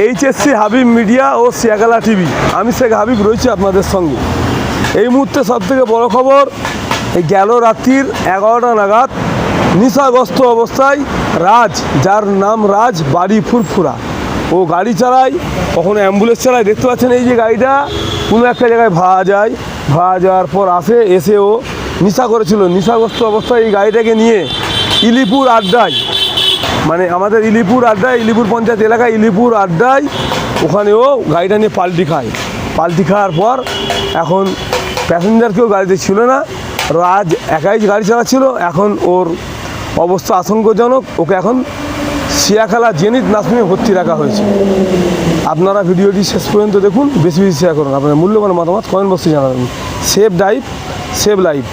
HSC Habib media ও সিয়াগালা TV, আমি শেখ হাবিব রয়েছি আপনাদের সঙ্গে। এই মুহূর্তে সবথেকে বড় খবর, এই গেল রাত্রির 11টা নাগাদ নেশাগ্রস্ত অবস্থায় রাজ, যার নাম রাজ, বাড়ি ফুরফুরা, ও গাড়ি চালায়, কখনো অ্যাম্বুলেন্স চালায়। দেখতে পাচ্ছেন এই যে গাড়িটা কোনো একটা জায়গায় ভাড়া যায়, ভাড়া যাওয়ার পর এসে ও নেশা করেছিল। নেশাগ্রস্ত অবস্থায় এই গাড়িটাকে নিয়ে ইলিপুর আড্ডায়, মানে আমাদের ইলিপুর আড্ডায়, ইলিপুর পঞ্চায়েত এলাকায় ইলিপুর আড্ডায়, ওখানেও গাড়িটা নিয়ে পাল্টি খায়। পাল্টি খাওয়ার পর এখন প্যাসেঞ্জার কেউ গাড়িতে ছিল না, রাজ একাই গাড়ি চালাচ্ছিল। এখন ওর অবস্থা আশঙ্কাজনক, ওকে এখন সিয়াখালা জেনিথ নার্সিংহোমে ভর্তি রাখা হয়েছে। আপনারা ভিডিওটি শেষ পর্যন্ত দেখুন, বেশি বেশি শেয়ার করুন, আপনার মূল্যবান মতামত কমেন্ট বক্সে জানাবেন। Save drive, save life.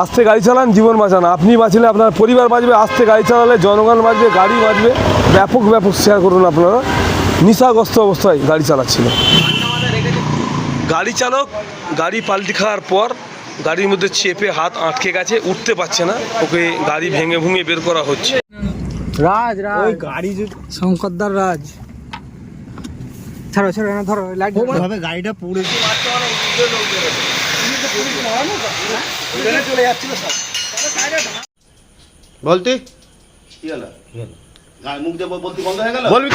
আস্তে গাড়ি চালান, জীবন বাঁচান। আপনি বাঁচলে আপনার পরিবার বাঁচবে, আস্তে গাড়ি চালালে জনগণ বাঁচবে, গাড়ি বাঁচবে। ব্যাপক শেয়ার করুন আপনারা। নেশাগ্রস্ত অবস্থায় গাড়ি চালাচ্ছিল গাড়ি চালক। গাড়ি পাল্টি খাওয়ার পর গাড়ির মধ্যে চেপে হাত আটকে গেছে, উঠতে পারছে না, ওকে গাড়ি ভেঙে ভেঙে বের করা হচ্ছে। রাজ ওই গাড়ি শঙ্করদার রাজ, ছাড়ো ছাড়ো না, ধরো লাইট ভাবে গাড়িটা পুরো চলে যাচ্ছিল সব বলতি কি হলো? মুখ দিয়ে বলতে বন্ধ হয়ে গেল? বলবি